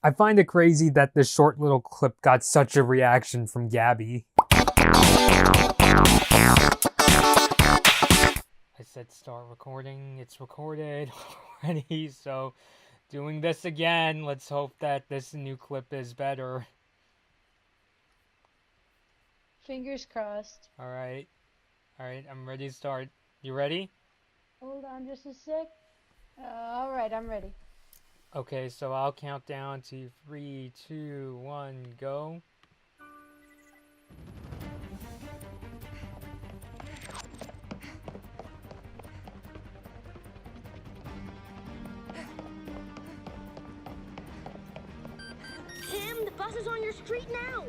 I find it crazy that this short little clip got such a reaction from Gaby. I said start recording, it's recorded already, so doing this again. Let's hope that this new clip is better. Fingers crossed. Alright, I'm ready to start. You ready? Hold on just a sec. Alright, I'm ready. Okay, so I'll count down to 3, 2, 1, go. Kim, the bus is on your street now.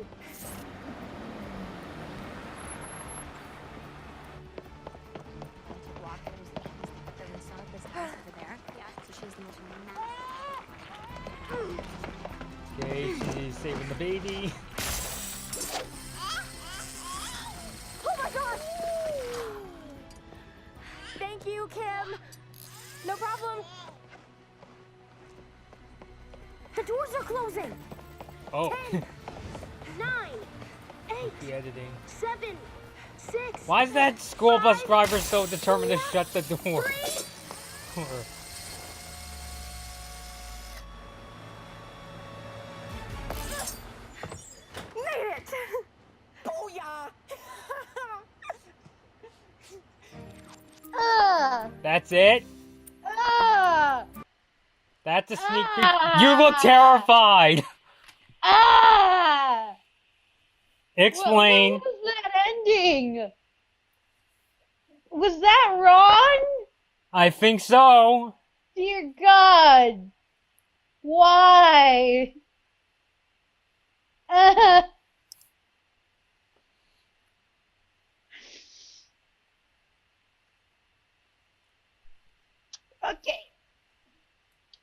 Okay, she's saving the baby. Oh my gosh! Thank you, Kim. No problem. The doors are closing. Oh. 10, 9, 8, The editing. 7, 6. Why is that school bus 5, driver so determined to 4, shut the door? 3. Made it! Booyah! That's it? Ah! That's a sneak peek. You look terrified! Ah! Explain. What was that ending? Was that Ron? I think so. Dear God. Why? Okay.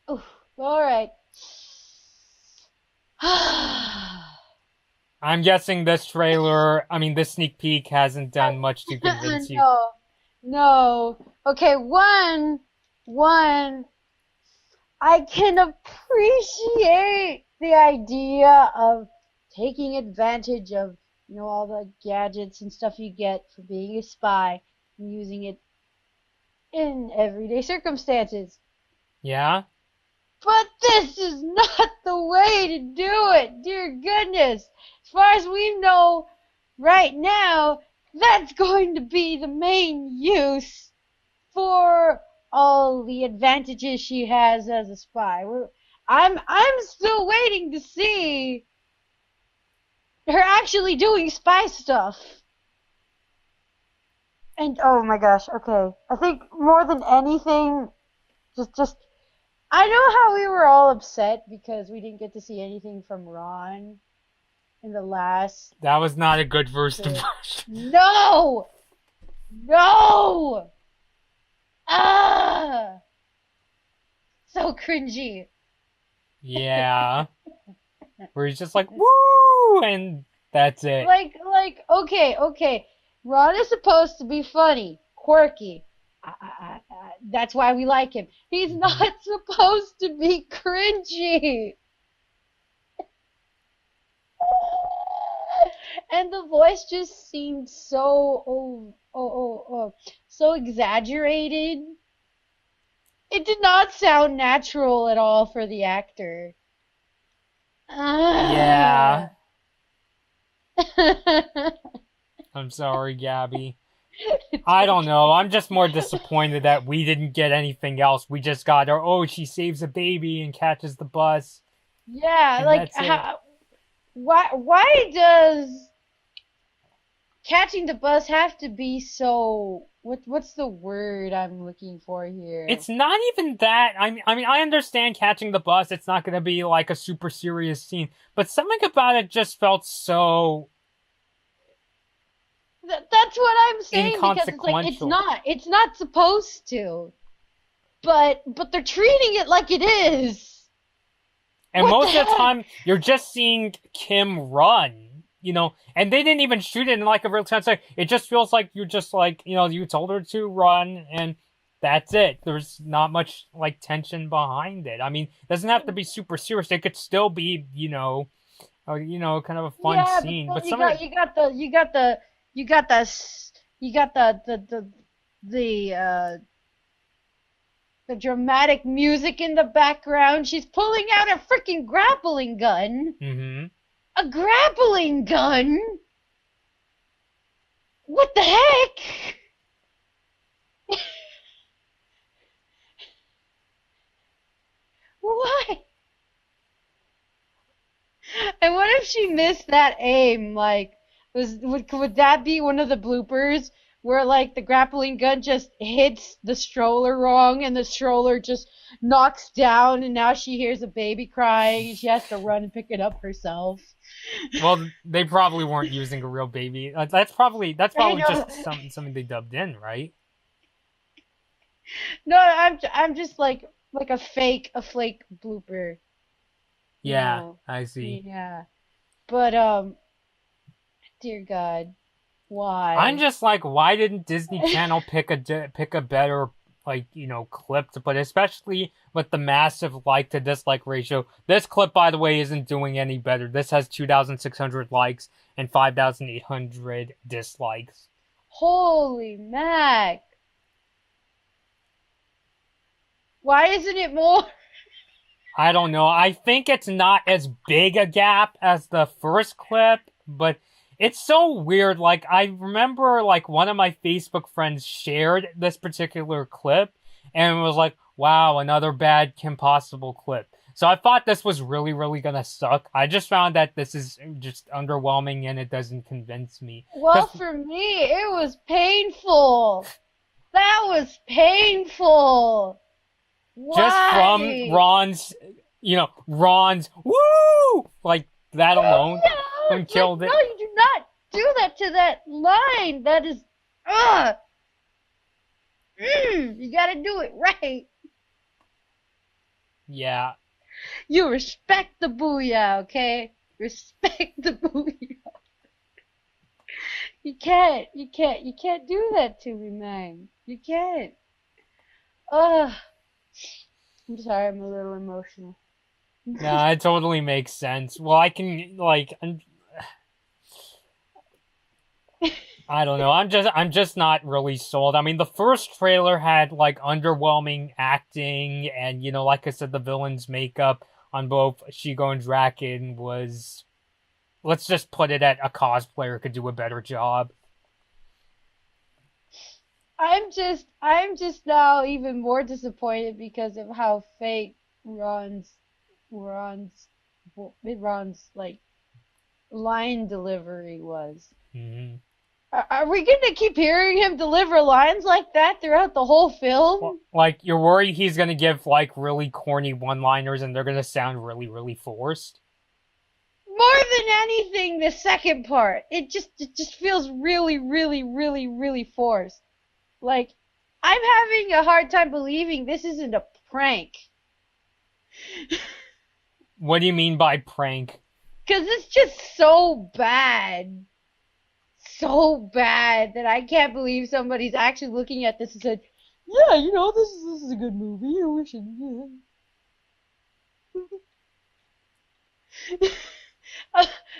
Oof. All right. I'm guessing this this sneak peek hasn't done much to convince you. No. Okay, one, I can appreciate the idea of taking advantage of, all the gadgets and stuff you get for being a spy and using it in everyday circumstances. Yeah? But this is not the way to do it, dear goodness. As far as we know right now, that's going to be the main use for all the advantages she has as a spy. I'm still waiting to see her actually doing spy stuff. And oh my gosh, okay. I think more than anything, just I know how we were all upset because we didn't get to see anything from Ron in the last. That was not a good first impression. No! No! Ah! So cringy. Yeah. Where he's just like, woo! And that's it. Okay. Ron is supposed to be funny, quirky. That's why we like him. He's not supposed to be cringy. And the voice just seemed so so exaggerated. It did not sound natural at all for the actor. Yeah. I'm sorry, Gaby. I don't know. I'm just more disappointed that we didn't get anything else. We just got her, she saves a baby and catches the bus. Yeah, And like, why does catching the bus have to be so... What's the word I'm looking for here? It's not even that. I mean, I understand catching the bus. It's not going to be like a super serious scene. But something about it just felt so... That's what I'm saying, because it's not supposed to. But they're treating it like it is. And most of the time, you're just seeing Kim run, and they didn't even shoot it in like a real time. It just feels like you're just like, you told her to run, and that's it. There's not much like tension behind it. I mean, it doesn't have to be super serious. It could still be, kind of a fun Yeah, scene. but But then some of the dramatic music in the background. She's pulling out a freaking grappling gun. mm-hmm. A grappling gun? What the heck? What? And what if she missed that aim? Like, would that be one of the bloopers where like the grappling gun just hits the stroller wrong and the stroller just knocks down and now she hears a baby crying and she has to run and pick it up herself? Well, they probably weren't using a real baby. That's probably just something they dubbed in, right? No, I'm just like a flake blooper. Yeah, No. I see. Yeah. But dear God, why? I'm just like, why didn't Disney Channel pick a better clip to put, especially with the massive like to dislike ratio. This clip, by the way, isn't doing any better. This has 2,600 likes and 5,800 dislikes. Holy Mac. Why isn't it more? I don't know. I think it's not as big a gap as the first clip, but it's so weird. Like, I remember, like, one of my Facebook friends shared this particular clip and was like, wow, another bad Kim Possible clip. So I thought this was really, really gonna suck. I just found that this is just underwhelming and it doesn't convince me. Well, for me, it was painful. That was painful. Why? Just from Ron's woo! Like, that alone killed it. No, you do not do that to that line. That is, you gotta do it right. Yeah. You respect the booyah, okay? Respect the booyah. You can't do that to me, man. You can't. I'm sorry, I'm a little emotional. Yeah, it totally makes sense. Well, I can, I don't know. I'm just not really sold. I mean, the first trailer had, underwhelming acting, and, like I said, the villain's makeup on both Shigo and Draken was, let's just put it at a cosplayer could do a better job. I'm just now even more disappointed because of how fake Ron's line delivery was. Mm-hmm. Are we gonna keep hearing him deliver lines like that throughout the whole film? Well, you're worried he's gonna give really corny one-liners and they're gonna sound really, really forced? More than anything, the second part. It just feels really, really, really, really forced. Like, I'm having a hard time believing this isn't a prank. What do you mean by prank? 'Cause it's just so bad. So bad that I can't believe somebody's actually looking at this and said, yeah, this is a good movie. We should,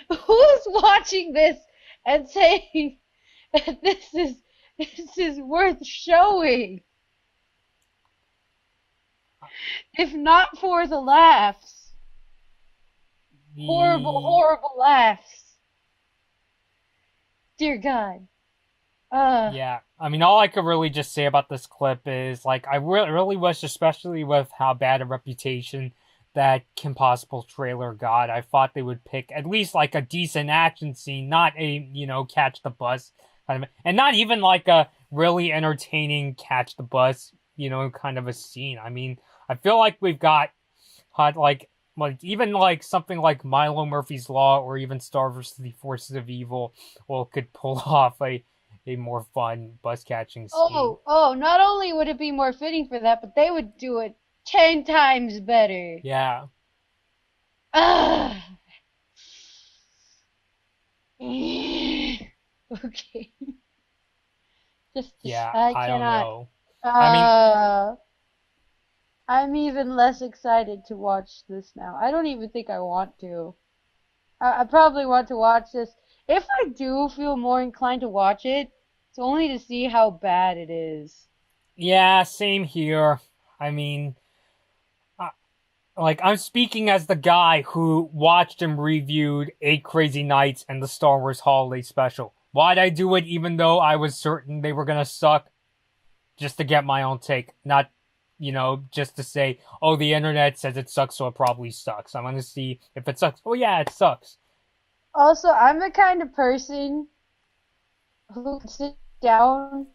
who's watching this and saying that this is worth showing? If not for the laughs. Horrible, horrible laughs. Dear God. Yeah, I mean, all I could really just say about this clip is, I really wish, especially with how bad a reputation that Kim Possible trailer got, I thought they would pick at least, a decent action scene, not a, catch the bus kind of, and not even, a really entertaining catch the bus, kind of a scene. I mean, I feel like we've got, even something like Milo Murphy's Law or even Star vs. the Forces of Evil could pull off a more fun bus catching scene. Oh, not only would it be more fitting for that, but they would do it 10 times better. Yeah. Okay. Yeah, I don't cannot. know. I mean, I'm even less excited to watch this now. I don't even think I want to. I probably want to watch this. If I do feel more inclined to watch it, it's only to see how bad it is. yeah, same here. I mean, like, I'm speaking as the guy who watched and reviewed Eight Crazy Nights and the Star Wars Holiday Special. Why'd I do it even though I was certain they were gonna suck? Just to get my own take. Not, just to say, oh, the internet says it sucks, so it probably sucks. I'm gonna see if it sucks. Oh yeah, it sucks. Also, I'm the kind of person who can sit down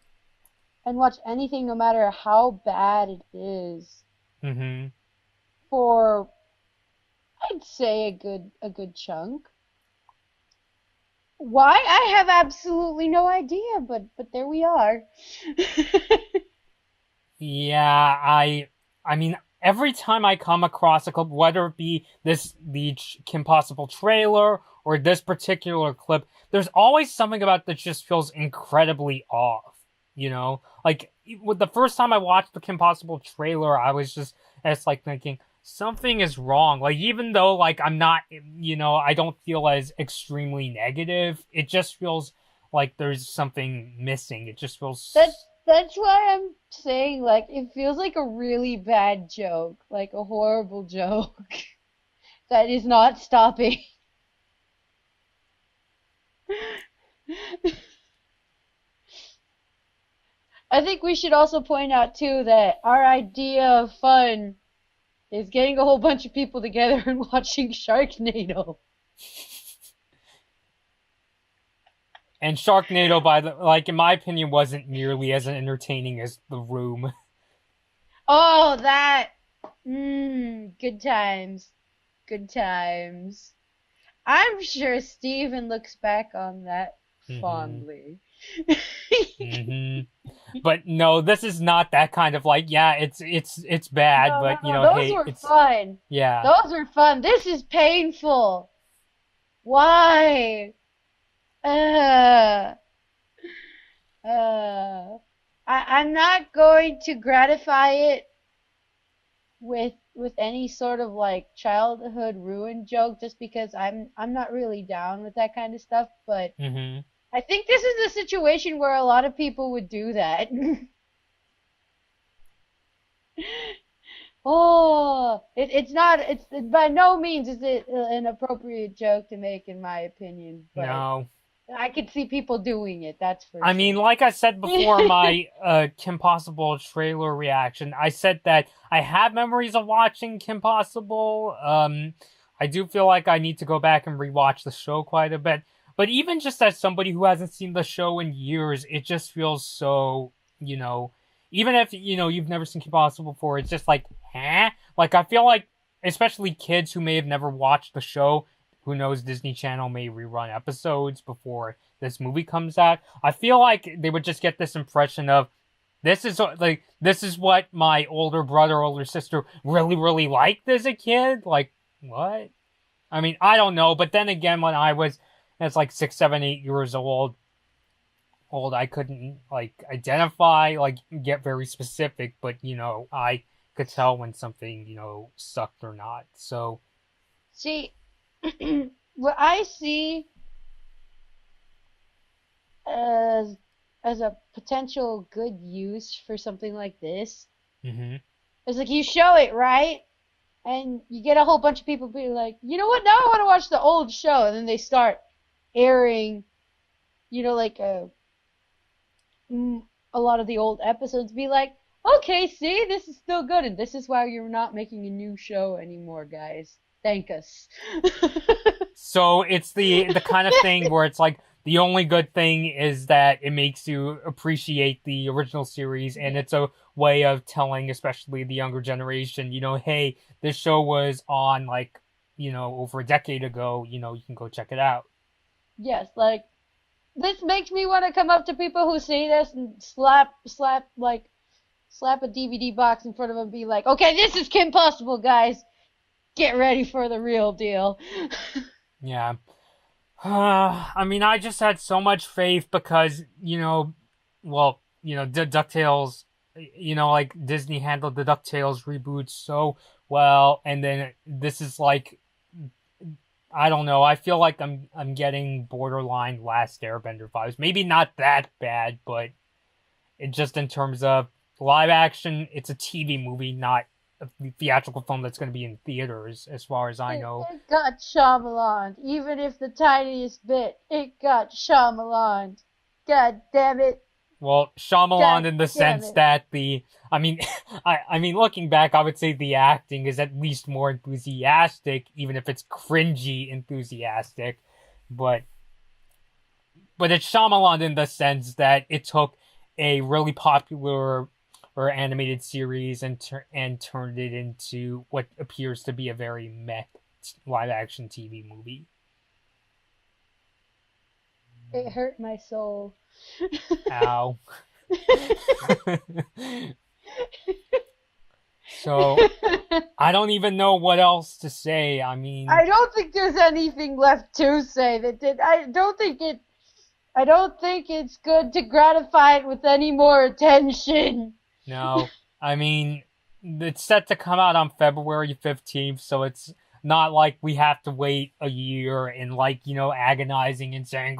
and watch anything no matter how bad it is Mm-hmm. for I'd say a good chunk. Why? I have absolutely no idea, but there we are. Yeah, I mean, every time I come across a clip, whether it be the Kim Possible trailer or this particular clip, there's always something about that just feels incredibly off. Like with the first time I watched the Kim Possible trailer, it's like thinking something is wrong. Like even though like I'm not, I don't feel as extremely negative. It just feels like there's something missing. It just feels. That's why I'm saying like it feels like a really bad joke, like a horrible joke that is not stopping. I think we should also point out too that our idea of fun is getting a whole bunch of people together and watching Sharknado. And Sharknado, in my opinion, wasn't nearly as entertaining as The Room. Oh, that. Good times. Good times. I'm sure Steven looks back on that fondly. But no, this is not that kind of like, yeah, it's bad, No, but those hey, were it's fun. yeah. Those were fun. This is painful. Why? Uh, I'm not going to gratify it with any sort of like childhood ruin joke just because I'm not really down with that kind of stuff, but I think this is a situation where a lot of people would do that. Oh, it's by no means is it an appropriate joke to make in my opinion, but No. I could see people doing it, that's for I sure. mean, like I said before in my Kim Possible trailer reaction, I said that I have memories of watching Kim Possible. I do feel like I need to go back and rewatch the show quite a bit. But even just as somebody who hasn't seen the show in years, it just feels so, even if, you've never seen Kim Possible before, it's just like, huh? Like, I feel like, especially kids who may have never watched the show, who knows Disney Channel may rerun episodes before this movie comes out. I feel like they would just get this impression of, this is what my older brother, older sister really, really liked as a kid. Like, what? I mean, I don't know. But then again, when I was, it's like 6, 7, 8 years old, I couldn't like identify, like get very specific, but I could tell when something, sucked or not. So See, what I see as a potential good use for something like this is like you show it, right? And you get a whole bunch of people being like, you know what, now I want to watch the old show, and then they start airing, like a lot of the old episodes, be like, okay, see, this is still good, and this is why you're not making a new show anymore, guys. Thank us. So it's the kind of thing where it's like the only good thing is that it makes you appreciate the original series, and it's a way of telling, especially the younger generation, hey, this show was on like, over a decade ago, you can go check it out. Yes, like, this makes me want to come up to people who say this and slap a DVD box in front of them and be like, okay, this is Kim Possible, guys. Get ready for the real deal. Yeah. I mean, I just had so much faith because, DuckTales like Disney handled the DuckTales reboot so well, and then this is like, I don't know. I feel like I'm getting borderline Last Airbender vibes. Maybe not that bad, but it just in terms of live action, it's a TV movie, not a theatrical film that's going to be in theaters, as far as I know. It got Shyamalan, even if the tiniest bit. It got Shyamalan. God damn it. Well, Shyamalan God in the damn sense it. that I mean, I mean, looking back, I would say the acting is at least more enthusiastic, even if it's cringy enthusiastic. But it's Shyamalan in the sense that it took a really popular or animated series and turned it into what appears to be a very meh live action TV movie. It hurt my soul. Ow. So I don't even know what else to say. I mean, I don't think there's anything left to say that did. I don't think it's good to gratify it with any more attention. no. I mean, it's set to come out on February 15th, so it's not like we have to wait a year and, like, agonizing and saying,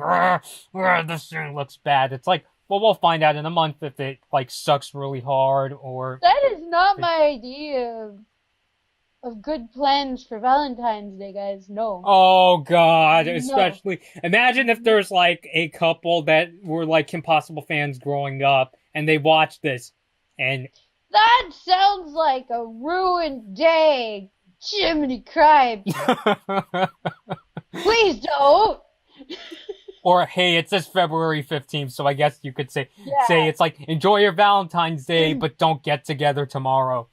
this thing looks bad. It's like, well, we'll find out in a month if it, like, sucks really hard or... That is not my idea of good plans for Valentine's Day, guys. No. Oh, God. No. Especially, imagine if there's, like, a couple that were, like, Kim Possible fans growing up, and they watched this, and... That sounds like a ruined day. Jiminy cried. Please don't. Or, hey, it says February 15th, so I guess you could say Yeah. it's like, enjoy your Valentine's Day, but don't get together tomorrow.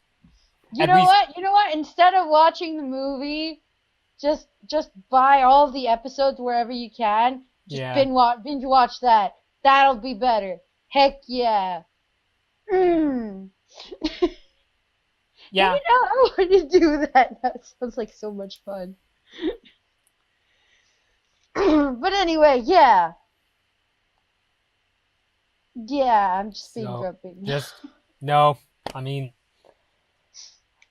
You know what? Instead of watching the movie, just buy all the episodes wherever you can. Just binge watch that. That'll be better. Heck yeah. Yeah. I want to do that. That sounds like so much fun. But anyway, yeah. Yeah, I'm just being grumpy. Just, no. I mean...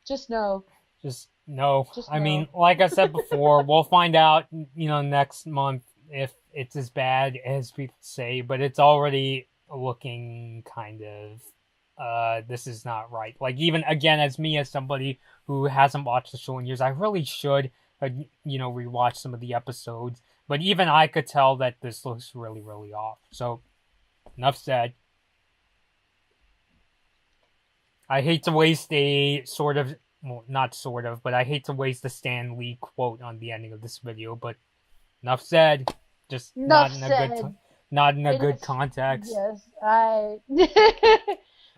Just no. Just no. Just I no. mean, like I said before, we'll find out, next month if it's as bad as people say, but it's already looking kind of... this is not right. Like, even, again, as somebody who hasn't watched the show in years, I really should, rewatch some of the episodes. But even I could tell that this looks really, really off. So, enough said. I hate to waste a not sort of, but I hate to waste a Stan Lee quote on the ending of this video, but enough said. Just not in a good context. Yes,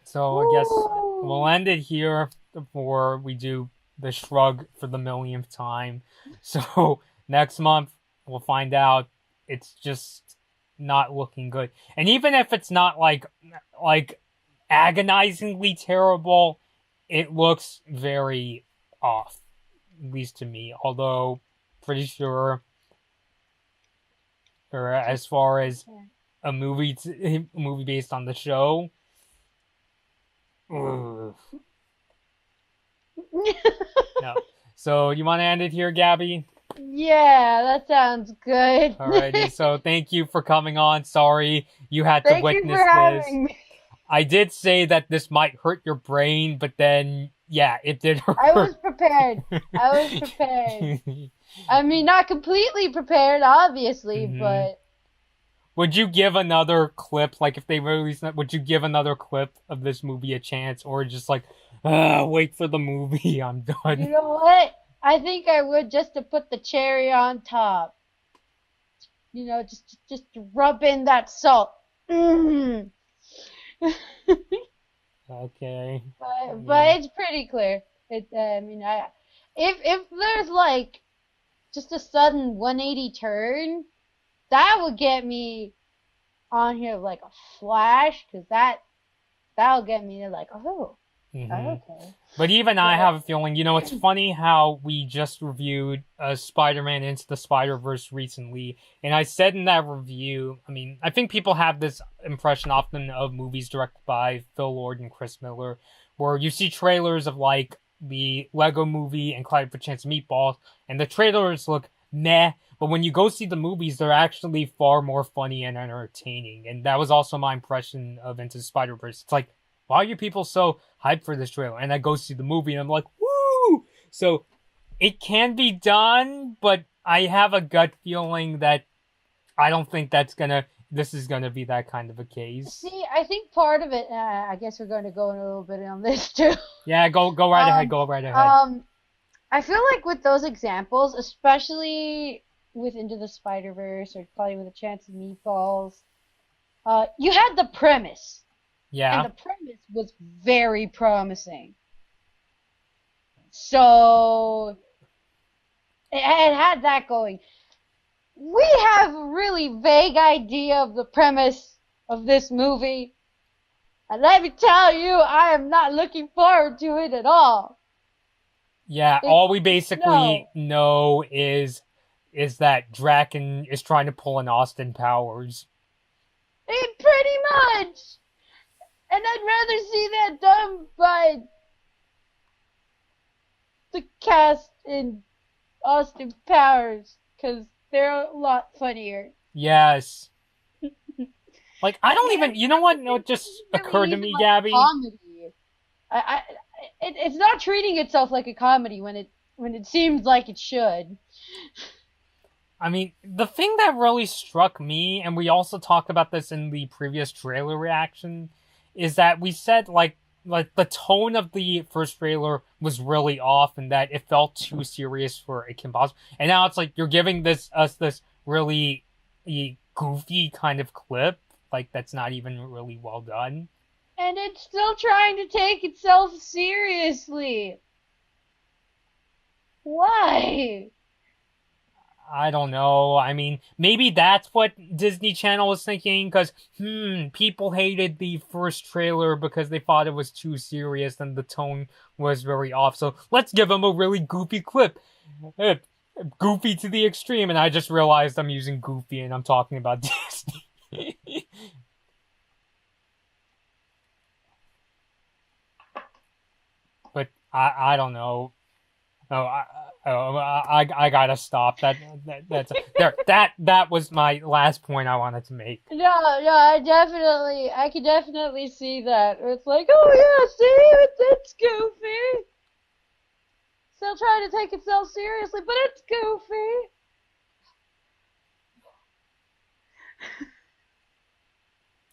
So I guess we'll end it here before we do the shrug for the millionth time. So next month we'll find out. It's just not looking good. And even if it's not like agonizingly terrible, it looks very off, at least to me. Although pretty sure, or as far as a movie based on the show. No. So, you want to end it here, Gabby? Yeah, that sounds good. Alrighty, so thank you for coming on. Sorry you had to witness Thank you for having me. I did say that this might hurt your brain, but then, yeah, it did hurt. I was prepared. I mean, not completely prepared, obviously, but... Would you give another clip, like if they release that, would you give another clip of this movie a chance? Or just like, wait for the movie, I'm done? You know what? I think I would, just to put the cherry on top. Just to rub in that salt. Okay. But it's pretty clear. If there's like just a sudden 180 turn, that would get me on here like a flash, because that'll get me to like, oh, Okay. But even I have a feeling, it's funny how we just reviewed Spider-Man Into the Spider-Verse recently, and I said in that review, I think people have this impression often of movies directed by Phil Lord and Chris Miller, where you see trailers of, like, the Lego Movie and Clyde for Chance of Meatballs, and the trailers look meh, but when you go see the movies, they're actually far more funny and entertaining, and that was also my impression of Into the Spider-Verse. It's like, why are you people so hyped for this trailer? And I go see the movie and I'm like, woo! So it can be done, but I have a gut feeling that I don't think this is gonna be that kind of a case. See, I think part of it, I guess we're going to go in a little bit on this too. Yeah, go right ahead, go right ahead. I feel like with those examples, especially with Into the Spider-Verse or Cloudy with a Chance of Meatballs, you had the premise. Yeah. And the premise was very promising. So, it had that going. We have a really vague idea of the premise of this movie. And let me tell you, I am not looking forward to it at all. Yeah, all we basically know is that Draken is trying to pull an Austin Powers. Pretty much! And I'd rather see that done by the cast in Austin Powers, because they're a lot funnier. Yes. Like, I don't even... You know what? No, it just occurred to me, Gabby. Comedy. It's not treating itself like a comedy when it seems like it should. The thing that really struck me, and we also talked about this in the previous trailer reaction, is that we said, like the tone of the first trailer was really off and that it felt too serious for a Kim Possible. And now it's like you're giving us this really goofy kind of clip, like that's not even really well done. And it's still trying to take itself seriously. Why? I don't know. Maybe that's what Disney Channel was thinking, because, people hated the first trailer because they thought it was too serious and the tone was very off. So let's give them a really goofy clip. Goofy to the extreme. And I just realized I'm using goofy and I'm talking about Disney. But I don't know. I gotta stop. That was my last point I wanted to make. No, I can definitely see that. It's like, oh yeah, see, it's goofy. Still trying to take itself seriously, but it's goofy.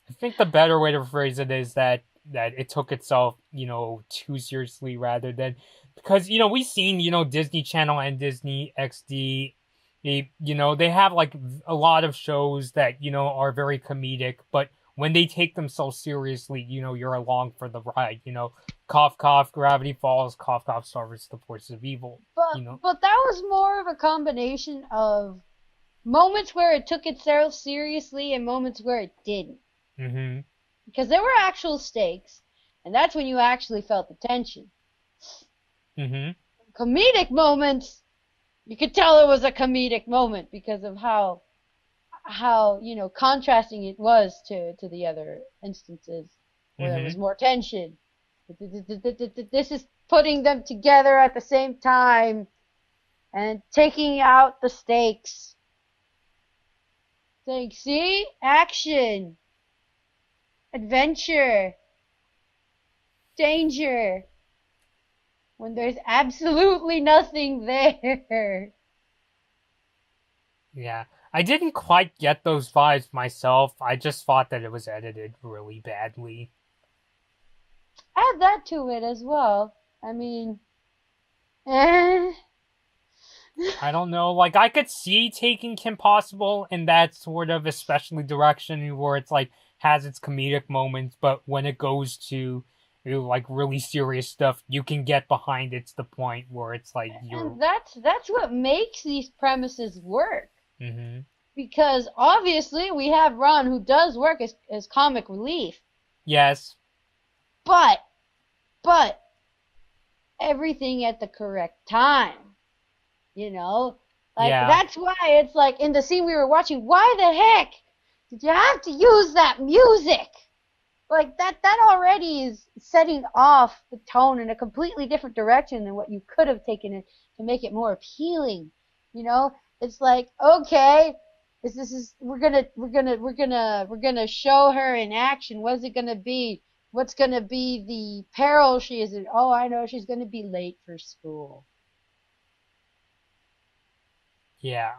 I think the better way to phrase it is that it took itself, too seriously rather than... Because, we've seen, Disney Channel and Disney XD, they have, like, a lot of shows that, are very comedic, but when they take themselves seriously, you're along for the ride, Cough, cough, Gravity Falls, cough, cough, Star Wars, The Forces of Evil. But that was more of a combination of moments where it took itself seriously and moments where it didn't. Mm-hmm. Because there were actual stakes, and that's when you actually felt the tension. Mm-hmm. Comedic moments, you could tell it was a comedic moment because of how contrasting it was to the other instances where there was more tension. This is putting them together at the same time and taking out the stakes. Saying, see? Action. Adventure. Danger. When there's absolutely nothing there. Yeah. I didn't quite get those vibes myself. I just thought that it was edited really badly. Add that to it as well. Eh. I don't know. Like, I could see taking Kim Possible in that sort of especially direction where it's like has its comedic moments, but when it goes to like really serious stuff, you can get behind it's the point where it's like you're... And that's what makes these premises work. Mm-hmm. Because obviously we have Ron who does work as comic relief. Yes. But but everything at the correct time. You know? Like, Yeah. that's why it's like, in the scene we were watching, why the heck did you have to use that music? Like, that already is setting off the tone in a completely different direction than what you could have taken it to make it more appealing. You know? It's like, okay, we're gonna show her in action. What's it gonna be? What's gonna be the peril she is in? Oh, I know, she's gonna be late for school. Yeah.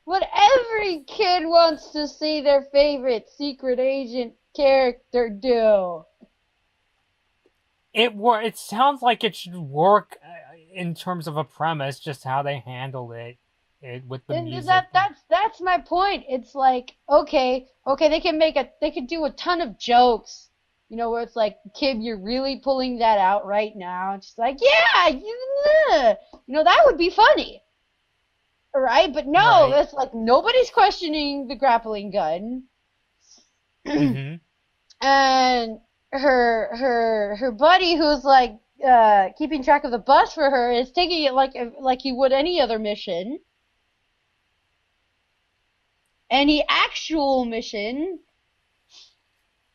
What every kid wants to see their favorite secret agent character do. It sounds like it should work in terms of a premise, just how they handled it with the And music. that's my point. It's like, okay, they could do a ton of jokes, you know, where it's like, Kid, you're really pulling that out right now. And she's like, yeah, you know, that would be funny. Right? But no, Right. it's like nobody's questioning the grappling gun. Mm-hmm. And her buddy, who's like keeping track of the bus for her, is taking it like he would any other mission. Any actual mission.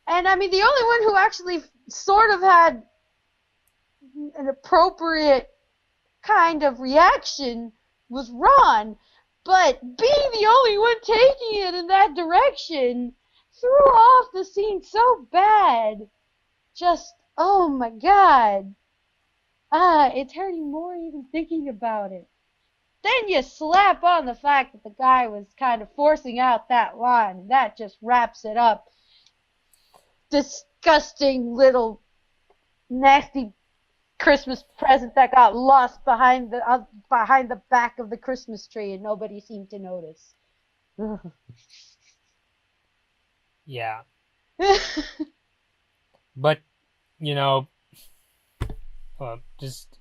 And I mean, the only one who actually sort of had an appropriate kind of reaction was Ron, but being the only one taking it in that direction threw off the scene so bad. Just, oh my god. It's hurting more even thinking about it. Then you slap on the fact that the guy was kind of forcing out that line, and that just wraps it up. Disgusting little nasty Christmas present that got lost behind the back of the Christmas tree, and nobody seemed to notice. Yeah. But, you know, just...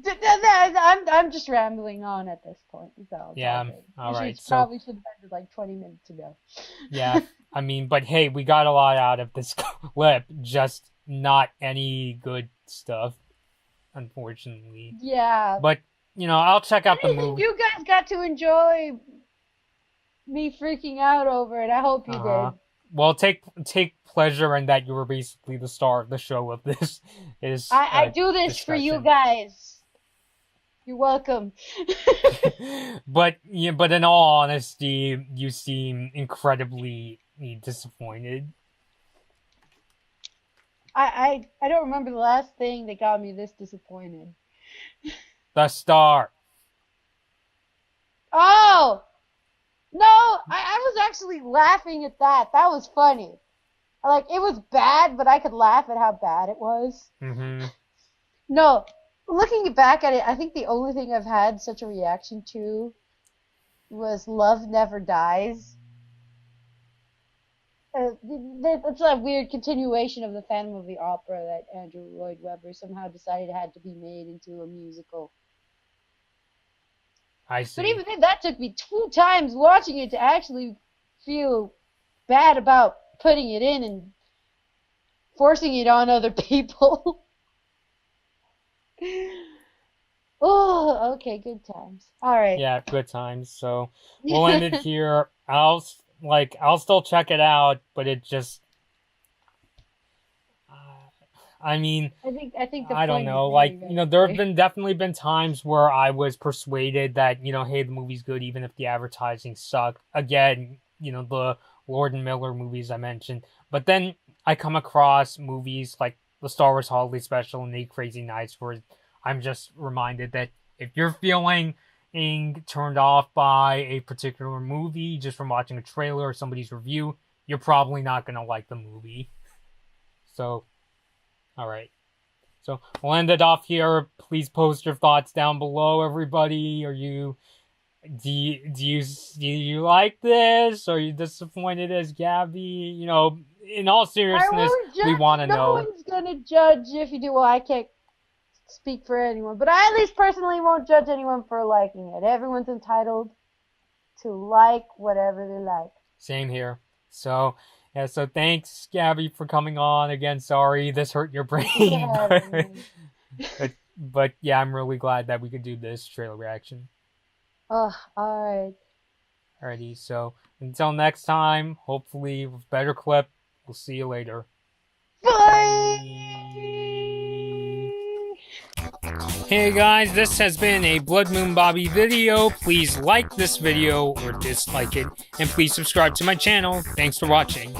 I'm just rambling on at this point. So yeah, all right. So probably should have ended like 20 minutes ago. Yeah, I mean, but hey, we got a lot out of this clip, just not any good stuff, unfortunately. Yeah. But, you know, I'll check out the movie. You guys got to enjoy me freaking out over it. I hope you did. Well, take pleasure in that you were basically the star of the show of this. I do this for you guys. You're welcome. But in all honesty, you seem incredibly disappointed. I don't remember the last thing that got me this disappointed. The star. Oh! No, I was actually laughing at that. That was funny. Like, it was bad, but I could laugh at how bad it was. Mm-hmm. No, looking back at it, I think the only thing I've had such a reaction to was Love Never Dies. It's a weird continuation of the Phantom of the Opera that Andrew Lloyd Webber somehow decided had to be made into a musical. I see. But even then, that took me 2 times watching it to actually feel bad about putting it in and forcing it on other people. Oh, okay, good times. All right. Yeah, good times. So we'll end it here. I'll still check it out, but it just, I mean, I think I don't know. Like, you know, there have definitely been times where I was persuaded that, you know, hey, the movie's good even if the advertising sucked. Again, you know, the Lord and Miller movies I mentioned. But then I come across movies like the Star Wars Holiday Special and 8 Crazy Nights where I'm just reminded that if you're feeling turned off by a particular movie just from watching a trailer or somebody's review, you're probably not going to like the movie. So, all right. So we'll end it off here. Please post your thoughts down below, everybody. Do you like this? Are you disappointed as Gaby? You know, in all seriousness, we want to know. No one's gonna judge if you do. Well, I can't speak for anyone, but I at least personally won't judge anyone for liking it. Everyone's entitled to like whatever they like. Same here. So, Yeah, so thanks, Gabby, for coming on again. Sorry, this hurt your brain. Yeah. But yeah, I'm really glad that we could do this trailer reaction. Oh, alright. Alrighty, so until next time, hopefully with better clip, we'll see you later. Bye! Hey guys, this has been a Blood Moon Bobby video. Please like this video or dislike it, and please subscribe to my channel. Thanks for watching.